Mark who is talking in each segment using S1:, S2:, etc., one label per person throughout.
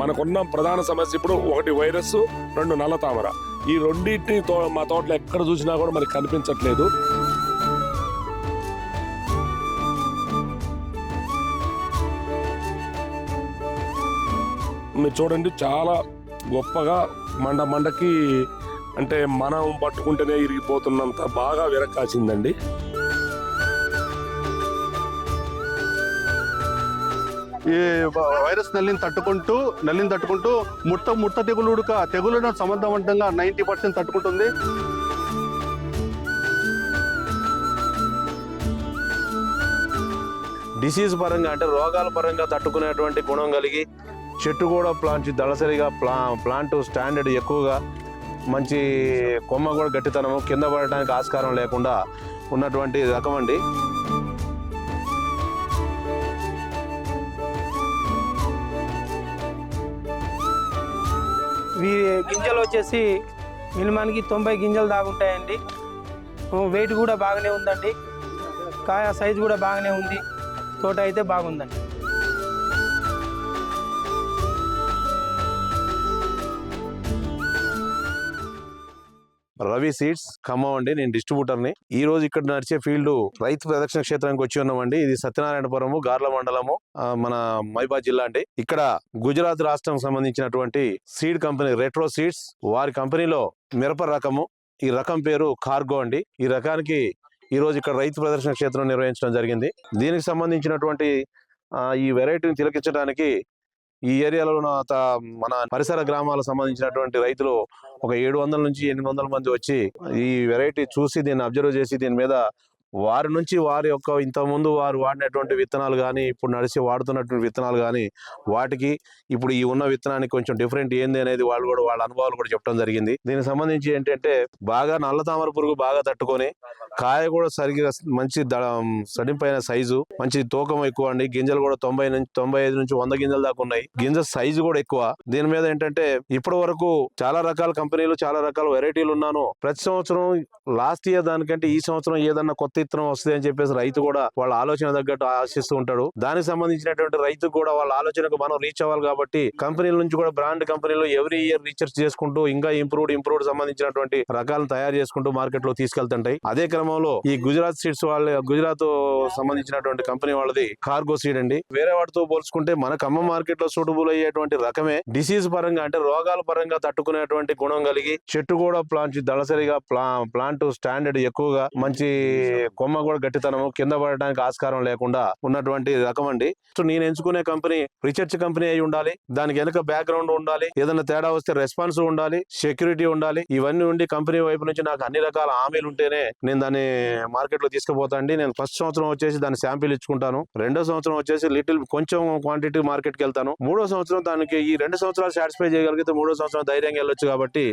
S1: మనకున్న ప్రధాన సమస్య ఇప్పుడు ఒకటి వైరస్, రెండు నల్ల తామర. ఈ రెండింటి మా తోటలో ఎక్కడ చూసినా కూడా మనకి కనిపించట్లేదు. మీరు చూడండి, చాలా గొప్పగా మండకి అంటే మనం పట్టుకుంటేనే ఇరిగిపోతున్నంత బాగా విరక్కాసిందండి.
S2: ఈ వైరస్ నల్లిని తట్టుకుంటూ ముట్ట తెగులును సమర్థవంతంగా 90% తట్టుకుంటుంది.
S3: డిసీజ్ పరంగా అంటే రోగాల పరంగా తట్టుకునేటువంటి గుణం కలిగి చెట్టు కూడా దళసరిగా ప్లాంట్ స్టాండర్డ్ ఎక్కువగా మంచి కొమ్మ కూడా గట్టితనము, కింద పడటానికి ఆస్కారం లేకుండా ఉన్నటువంటి రకం అండి.
S4: గింజలు వచ్చేసి మినిమానికి 90 గింజలు దాగుంటాయండి. వెయిట్ కూడా బాగానే ఉందండి. కాయ సైజు కూడా బాగానే ఉంది. తోట అయితే బాగుందండి.
S3: రవి సీడ్స్ ఖమ్మం అండి. నేను డిస్ట్రిబ్యూటర్ని. ఈ రోజు ఇక్కడ నడిచే ఫీల్డ్ రైతు ప్రదక్షిణ క్షేత్రానికి వచ్చి ఉన్నామండి. ఇది సత్యనారాయణపురము, గార్ల మండలము, మన మైబాద్ జిల్లా అండి. ఇక్కడ గుజరాత్ రాష్ట్రం సంబంధించినటువంటి సీడ్ కంపెనీ రెట్రో సీడ్స్, వారి కంపెనీలో మిరప రకము, ఈ రకం పేరు కార్గో అండి. ఈ రకానికి ఈ రోజు ఇక్కడ రైతు ప్రదర్శన క్షేత్రం నిర్వహించడం జరిగింది. దీనికి సంబంధించినటువంటి ఈ వెరైటీని తిలకించడానికి ఈ ఏరియాలో మన పరిసర గ్రామాలకు సంబంధించినటువంటి రైతులు ఒక 700 నుంచి 800 మంది వచ్చి ఈ వెరైటీ చూసి దీన్ని అబ్జర్వ్ చేసి దీని మీద వారి నుంచి వారి యొక్క ఇంతకుముందు వారు వాడినటువంటి విత్తనాలు కానీ ఇప్పుడు నడిచి వాడుతున్నటువంటి విత్తనాలు కానీ వాటికి ఇప్పుడు ఈ ఉన్న విత్తనానికి కొంచెం డిఫరెంట్ ఏంది అనేది వాళ్ళు కూడా వాళ్ళ అనుభవాలు కూడా చెప్పడం జరిగింది. దీనికి సంబంధించి ఏంటంటే బాగా నల్ల తామర పురుగు బాగా తట్టుకొని కాయ కూడా సరిగ్గా మంచి సడిపైన సైజు, మంచి తూకం ఎక్కువ అండి. గింజలు కూడా 95 నుంచి 100 గింజల దాకా ఉన్నాయి. గింజ సైజు కూడా ఎక్కువ. దీని మీద ఏంటంటే ఇప్పటి వరకు చాలా రకాల కంపెనీలు, చాలా రకాల వెరైటీలు ఉన్నాను. ప్రతి సంవత్సరం లాస్ట్ ఇయర్ దానికంటే ఈ సంవత్సరం ఏదన్నా కొత్త విత్తనం వస్తుంది అని చెప్పేసి రైతు కూడా వాళ్ళ ఆలోచన తగ్గట్టు ఆశిస్తూ ఉంటాడు. దానికి సంబంధించినటువంటి రైతు కూడా వాళ్ళ ఆలోచనకు మనం రీచ్ అవ్వాలి కాబట్టి కంపెనీల నుంచి కూడా బ్రాండ్ కంపెనీలు ఎవ్రీ ఇయర్ రీసెర్చ్ చేసుకుంటూ ఇంకా ఇంప్రూవ్డ్ సంబంధించినటువంటి రకాలను తయారు చేసుకుంటూ మార్కెట్ లో తీసుకెళ్తుంటాయి. అదే క్రమంలో ఈ గుజరాత్ సీడ్స్ గుజరాత్ సంబంధించినటువంటి కంపెనీ వాళ్ళది కార్గో సీడ్ అండి. వేరే వాటితో పోల్చుకుంటే మన ఖమ్మం మార్కెట్ లో సూటబుల్ అయ్యేటువంటి రకమే. డిసీజ్ పరంగా అంటే రోగాల పరంగా తట్టుకునేటువంటి గుణం కలిగి చెట్టు కూడా దళసరిగా ప్లాంట్ స్టాండర్డ్ ఎక్కువగా మంచి కొమ్మ కూడా గట్టితనము, కింద పడటానికి ఆస్కారం లేకుండా ఉన్నటువంటి రకం అండి. సో నేను ఎంచుకునే కంపెనీ రీసెర్చ్ కంపెనీ అయి ఉండాలి. దానికి వెనక బ్యాక్గ్రౌండ్ ఉండాలి. ఏదైనా తేడా వస్తే రెస్పాన్స్ ఉండాలి, సెక్యూరిటీ ఉండాలి. ఇవన్నీ ఉండి కంపెనీ వైపు నుంచి నాకు అన్ని రకాల హామీలు ఉంటేనే నేను దాన్ని మార్కెట్ లో తీసుకుపోతా అండి. నేను ఫస్ట్ సంవత్సరం వచ్చేసి దాన్ని శాంపిల్ ఇచ్చుకుంటాను. రెండో సంవత్సరం వచ్చేసి కొంచెం క్వాంటిటీ మార్కెట్ కి వెళ్తాను. మూడో సంవత్సరం దానికి ఈ 2 సంవత్సరాలు సాటిస్ఫై చేయగలిగితే మూడో సంవత్సరం ధైర్యంగా వెళ్ళొచ్చు. కాబట్టి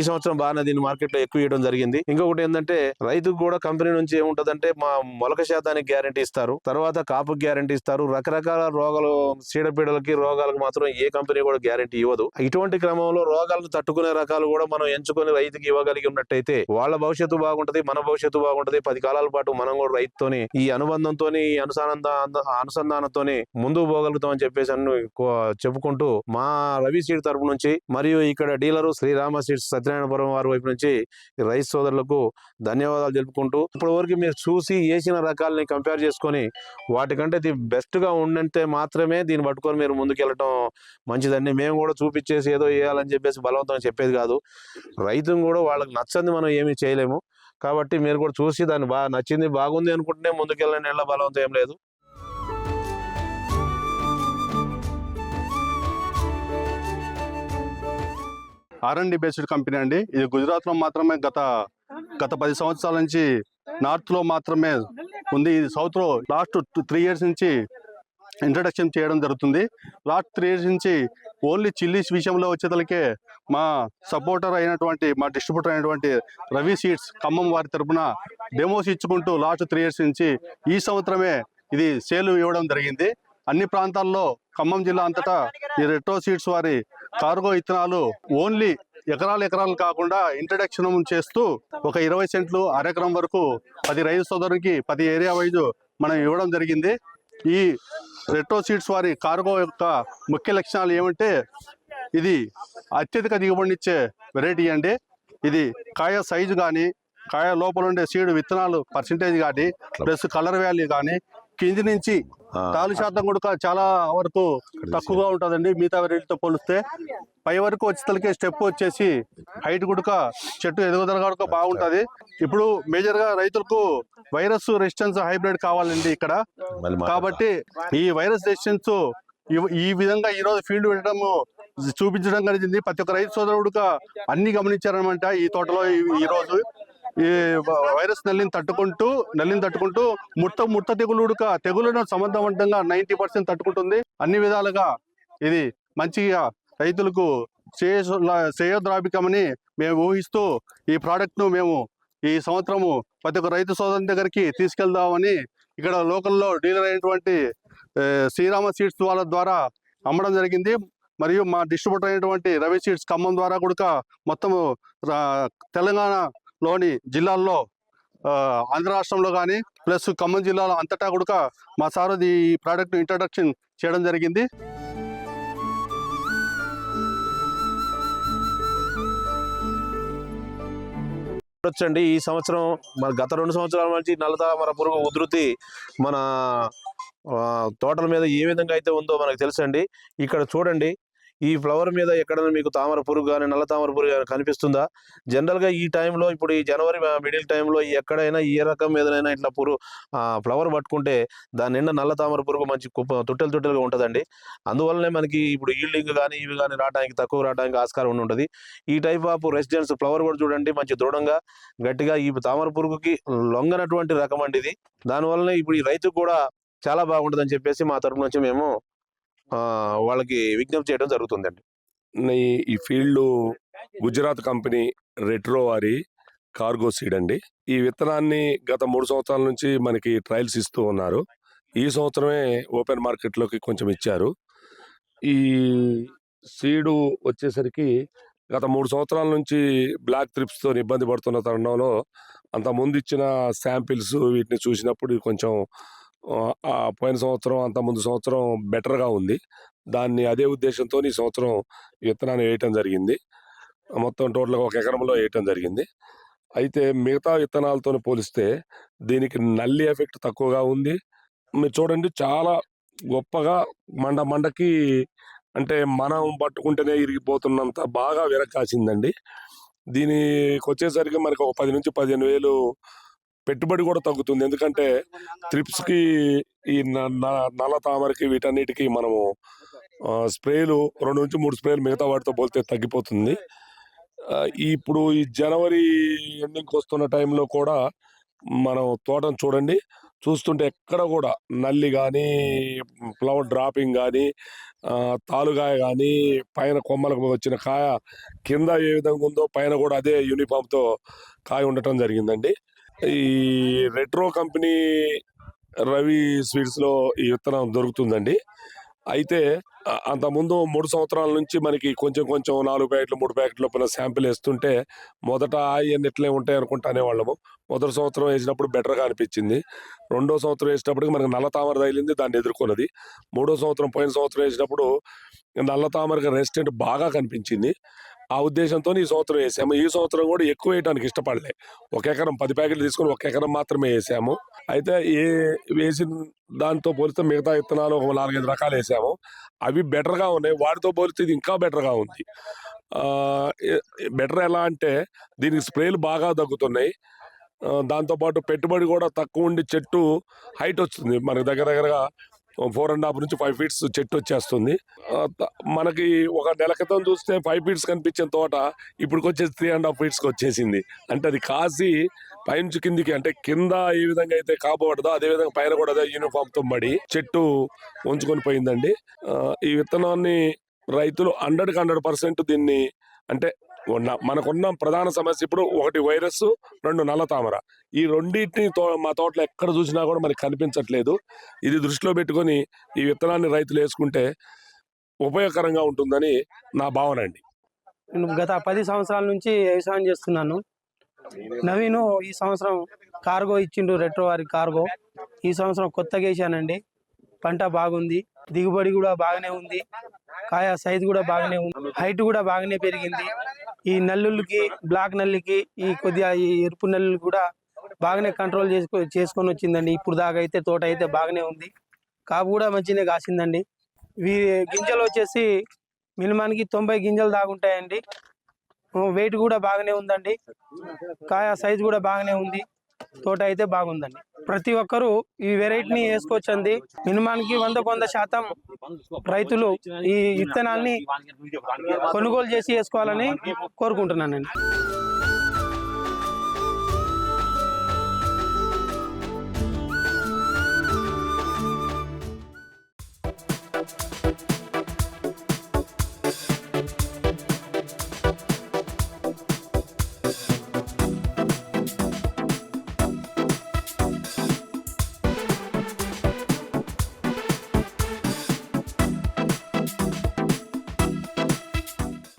S3: ఈ సంవత్సరం బాగానే దీన్ని మార్కెట్ లో ఎక్కువ ఇవ్వడం జరిగింది. ఇంకొకటి ఏంటంటే రైతుకు కూడా కంపెనీ నుంచి ఏముంటదంటే మా మొలక శాతానికి గ్యారంటీ ఇస్తారు, తర్వాత కాపు గ్యారంటీ ఇస్తారు. రకరకాల రోగాలు, చీడపీడలకి రోగాలకు మాత్రం ఏ కంపెనీ కూడా గ్యారంటీ ఇవ్వదు. ఇటువంటి క్రమంలో రోగాలను తట్టుకునే రకాలు కూడా మనం ఎంచుకొని రైతుకి ఇవ్వగలిగి ఉన్నట్టయితే వాళ్ళ భవిష్యత్తు బాగుంటది, మన భవిష్యత్తు బాగుంటది. 10 కాలాల పాటు మనం కూడా రైతుతోని ఈ అనుబంధంతోని ఈ అనుసంధానంతోని ముందుకు పోగలుగుతాం అని చెప్పేసి చెప్పుకుంటూ మా రవి సీడ్ తరపు నుంచి మరియు ఇక్కడ డీలరు శ్రీరామ సీడ్స్ సత్యనారాయణపురం వారి వైపు నుంచి రైతు సోదరులకు ధన్యవాదాలు తెలుపుకుంటూ ఇప్పటి వరకు మీరు చూసి వేసిన రకాలని కంపేర్ చేసుకొని వాటికంటే ఇది బెస్ట్ గా ఉండంటే మాత్రమే దీన్ని పట్టుకొని మీరు ముందుకెళ్ళటం మంచిదండి. మేము కూడా చూపించేసి ఏదో వేయాలని చెప్పేసి బలవంతం చెప్పేది కాదు. రైతును కూడా వాళ్ళకి నచ్చంది మనం ఏమీ చేయలేము. కాబట్టి మీరు కూడా చూసి దాన్ని నచ్చింది, బాగుంది అనుకుంటేనే ముందుకెళ్ళండి. ఎలా బలవంతం ఏం లేదు.
S2: R&D బేస్డ్ కంపెనీ అండి. ఇది గుజరాత్ లో మాత్రమే గత 10 సంవత్సరాల నుంచి నార్త్ లో మాత్రమే ఉంది. ఇది సౌత్ లో లాస్ట్ 3 years నుంచి ఇంట్రడక్షన్ చేయడం జరుగుతుంది. లాస్ట్ 3 years నుంచి ఓన్లీ చిల్లీస్ విషయంలో వచ్చేతలకే మా సపోర్టర్ అయినటువంటి మా డిస్ట్రిబ్యూటర్ అయినటువంటి రవి సీడ్స్ ఖమ్మం వారి తరఫున డెమోస్ ఇచ్చుకుంటూ లాస్ట్ 3 years నుంచి ఈ సంవత్సరమే ఇది సేల్ ఇవ్వడం జరిగింది. అన్ని ప్రాంతాల్లో ఖమ్మం జిల్లా అంతటా ఈ రెట్రో సీడ్స్ వారి కార్గో విత్తనాలు ఓన్లీ ఎకరాలు కాకుండా ఇంట్రడక్షన్ చేస్తూ ఒక 20 సెంట్లు అరెకరం వరకు 10 రైతు సోదరునికి 10 ఏరియా వైజ్ మనం ఇవ్వడం జరిగింది. ఈ రెట్రో సీడ్స్ వారి కార్గో యొక్క ముఖ్య లక్షణాలు ఏమంటే ఇది అత్యధిక దిగుబడినిచ్చే వెరైటీ అండి. ఇది కాయ సైజు కానీ, కాయ లోపల ఉండే సీడ్ విత్తనాలు పర్సెంటేజ్ కానీ, ప్లస్ కలర్ వాల్యూ కానీ కింది నుంచి తాలు శాతం కూడా చాలా వరకు తక్కువగా ఉంటుందండి మిగతా వెరైటీతో పోలిస్తే. పై వరకు వచ్చేసరికి స్టెప్ వచ్చేసి హైట్ గుడక చెట్టు ఎదుగుదల కూడా బాగుంటుంది. ఇప్పుడు మేజర్ గా రైతులకు వైరస్ రెసిస్టెన్స్ హైబ్రిడ్ కావాలండి ఇక్కడ. కాబట్టి ఈ వైరస్ రెసిస్టెన్స్ ఈ విధంగా ఈ రోజు ఫీల్డ్ పెట్టడం చూపించడం జరిగింది. ప్రతి ఒక్క రైతు సోదరుడుగా అన్ని గమనించారనమాట. ఈ తోటలో ఈ రోజు ఈ వైరస్ నల్లిని తట్టుకుంటూ ముట్ట తెగులను సమర్థవంతంగా 90% తట్టుకుంటుంది. అన్ని విధాలుగా ఇది మంచిగా రైతులకు శ్రేయోద్రాభికమని మేము ఊహిస్తూ ఈ ప్రోడక్ట్ ను మేము ఈ సంవత్సరము ప్రతి ఒక్క రైతు సోదరుని దగ్గరికి తీసుకెళ్దామని ఇక్కడ లోకల్లో డీలర్ అయినటువంటి శ్రీరామ సీడ్స్ వాళ్ళ ద్వారా అమ్మడం జరిగింది. మరియు మా డిస్ట్రిబ్యూటర్ అయినటువంటి రవి సీడ్స్ ఖమ్మం ద్వారా కూడా మొత్తము తెలంగాణలోని జిల్లాల్లో, ఆంధ్ర రాష్ట్రంలో కానీ ప్లస్ ఖమ్మం జిల్లాలో అంతటా కూడా మా సార్ ఈ ప్రోడక్ట్ ఇంట్రడక్షన్ చేయడం జరిగింది.
S3: చూడొచ్చండి, ఈ సంవత్సరం మన గత 2 సంవత్సరాల నుంచి నల్లతామర పురుగు ఉధృతి మన తోటల మీద ఏ విధంగా అయితే ఉందో మనకు తెలుసండి. ఇక్కడ చూడండి, ఈ ఫ్లవర్ మీద ఎక్కడైనా మీకు తామర పురుగు కానీ నల్ల తామర పురుగు కానీ కనిపిస్తుందా? జనరల్గా ఈ టైంలో, ఇప్పుడు ఈ జనవరి మిడిల్ టైంలో ఎక్కడైనా ఏ రకం మీదనైనా ఇట్లా ఫ్లవర్ పట్టుకుంటే దాని నిండా నల్ల తామర పురుగు మంచి తుట్టెలుగా ఉంటుందండి. అందువల్లనే మనకి ఇప్పుడు ఈల్డింగ్ కానీ ఇవి కానీ తక్కువ రావడానికి ఆస్కారం ఉంటుంది. ఈ టైప్ ఆఫ్ రెసిడెన్స్ ఫ్లవర్ కూడా చూడండి, మంచి దృఢంగా గట్టిగా ఈ తామర పురుగుకి లొంగనటువంటి రకం అండి ఇది. దానివల్లనే ఇప్పుడు ఈ రైతుకు కూడా చాలా బాగుంటుందని చెప్పేసి మా తరపు నుంచి మేము వాళ్ళకి విజ్ఞప్తి చేయడం జరుగుతుందండి.
S1: ఈ ఫీల్డ్ గుజరాత్ కంపెనీ రెట్రో వారి కార్గో సీడ్ అండి. ఈ విత్తనాన్ని గత 3 సంవత్సరాల నుంచి మనకి ట్రయల్స్ ఇస్తూ ఉన్నారు. ఈ సంవత్సరమే ఓపెన్ మార్కెట్లోకి కొంచెం ఇచ్చారు. ఈ సీడు వచ్చేసరికి గత 3 సంవత్సరాల నుంచి బ్లాక్ థ్రిప్స్తో ఇబ్బంది పడుతున్న తరుణంలో అంత ముందు ఇచ్చిన శాంపిల్స్ వీటిని చూసినప్పుడు కొంచెం పోయిన సంవత్సరం అంత ముందు సంవత్సరం బెటర్గా ఉంది. దాన్ని అదే ఉద్దేశంతో ఈ సంవత్సరం విత్తనాన్ని వేయటం జరిగింది. మొత్తం టోటల్గా 1 ఎకరంలో వేయటం జరిగింది. అయితే మిగతా విత్తనాలతో పోలిస్తే దీనికి నల్లి ఎఫెక్ట్ తక్కువగా ఉంది. మీరు చూడండి, చాలా గొప్పగా మండకి అంటే మనం పట్టుకుంటేనే ఇరిగిపోతున్నంత బాగా విరక్కాసిందండి. దీనికి వచ్చేసరికి మనకు ఒక 10 నుంచి 15 వేలు పెట్టుబడి కూడా తగ్గుతుంది. ఎందుకంటే త్రిప్స్కి, ఈ నల్ల తామరకి, వీటన్నిటికీ మనము స్ప్రేలు 2 నుంచి 3 స్ప్రేలు మిగతా వాటితో పోలితే తగ్గిపోతుంది. ఇప్పుడు ఈ జనవరి ఎండింగ్కి వస్తున్న టైంలో కూడా మనం తోటను చూడండి, చూస్తుంటే ఎక్కడ కూడా నల్లి కానీ, ఫ్లవర్ డ్రాపింగ్ కానీ, తాలుగాయ కానీ, పైన కొమ్మలకు వచ్చిన కాయ కింద ఏ విధంగా ఉందో పైన కూడా అదే యూనిఫామ్తో కాయ ఉండటం జరిగిందండి. ఈ రెట్రో కంపెనీ రవి స్వీట్స్లో ఈ విత్తనం దొరుకుతుందండి. అయితే అంతకుముందు 3 సంవత్సరాల నుంచి మనకి కొంచెం 4 ప్యాకెట్లు 3 ప్యాకెట్లు లోపల శాంపిల్ వేస్తుంటే మొదట ఇవన్నీ ఎట్లే ఉంటాయి అనుకుంటా అనేవాళ్ళము. మొదటి సంవత్సరం వేసినప్పుడు బెటర్గా అనిపించింది. 2వ సంవత్సరం వేసినప్పటికి మనకి నల్ల తామర తగిలింది, దాన్ని ఎదుర్కొన్నది. 3వ సంవత్సరం పోయిన సంవత్సరం వేసినప్పుడు నల్ల తామరకి రెసిస్టెంట్ బాగా కనిపించింది. ఆ ఉద్దేశంతో ఈ సంవత్సరం వేసాము. ఈ సంవత్సరం కూడా ఎక్కువ వేయడానికి ఇష్టపడలే. 1 ఎకరం 10 ప్యాకెట్లు తీసుకొని 1 ఎకరం మాత్రమే వేసాము. అయితే వేసిన దాంతో పోలిస్తే మిగతా విత్తనాలు ఒక 4-5 రకాలు వేసాము. అవి బెటర్గా ఉన్నాయి. వాటితో పోలిస్తే ఇది ఇంకా బెటర్గా ఉంది. బెటర్ ఎలా అంటే దీనికి స్ప్రేలు బాగా తగ్గుతున్నాయి. దాంతోపాటు పెట్టుబడి కూడా తక్కువ ఉండి చెట్టు హైట్ వస్తుంది. మనకి దగ్గరగా 4.5 నుంచి 5 ఫీట్స్ చెట్టు వచ్చేస్తుంది. మనకి ఒక నెల క్రితం చూస్తే 5 ఫీట్స్ కనిపించిన తోట ఇప్పుడు వచ్చేసి 3.5 ఫీట్స్కి వచ్చేసింది. అంటే అది కాసి పైనుంచి కిందికి, అంటే కింద ఏ విధంగా అయితే కాబోడదో అదే విధంగా పైన కూడా అదే యూనిఫామ్తో మడి చెట్టు ఉంచుకొని పోయిందండి. ఈ విత్తనాన్ని రైతులు 100% దీన్ని, అంటే మనకున్న ప్రధాన సమస్య ఇప్పుడు 1 వైరస్, 2 నల్ల తామర. ఈ రెండింటిని మా తోటలో ఎక్కడ చూసినా కూడా మనకి కనిపించట్లేదు. ఇది దృష్టిలో పెట్టుకొని ఈ విత్తనాన్ని రైతులు వేసుకుంటే ఉపయోగకరంగా ఉంటుందని నా భావన అండి.
S4: నేను గత 10 సంవత్సరాల నుంచి వ్యవసాయం చేస్తున్నాను. నవీను ఈ సంవత్సరం కార్గో ఇచ్చిండు, రెట్రో వారి కార్గో. ఈ సంవత్సరం కొత్తగా వేసానండి. పంట బాగుంది, దిగుబడి కూడా బాగానే ఉంది, కాయ సైజు కూడా బాగానే ఉంది, హైట్ కూడా బాగానే పెరిగింది. ఈ నల్లులకి, బ్లాక్ నల్లికి, ఈ కొద్దిగా ఈ ఎరుపు నల్లులు కూడా బాగానే కంట్రోల్ చేసుకొని వచ్చిందండి. ఇప్పుడు దాకా అయితే తోట అయితే బాగానే ఉంది, కాపు కూడా మంచిగానే కాసిందండి. గింజలు వచ్చేసి మినిమానికి 90 గింజలు దాకా ఉంటాయండి. వెయిట్ కూడా బాగానే ఉందండి, కాయ సైజు కూడా బాగానే ఉంది, తోట అయితే బాగుందండి. ప్రతి ఒక్కరూ ఈ వెరైటీని వేసుకోవచ్చండి. మినిమానికి 100% రైతులు ఈ విత్తనాల్ని కొనుగోలు చేసి వేసుకోవాలని కోరుకుంటున్నానండి.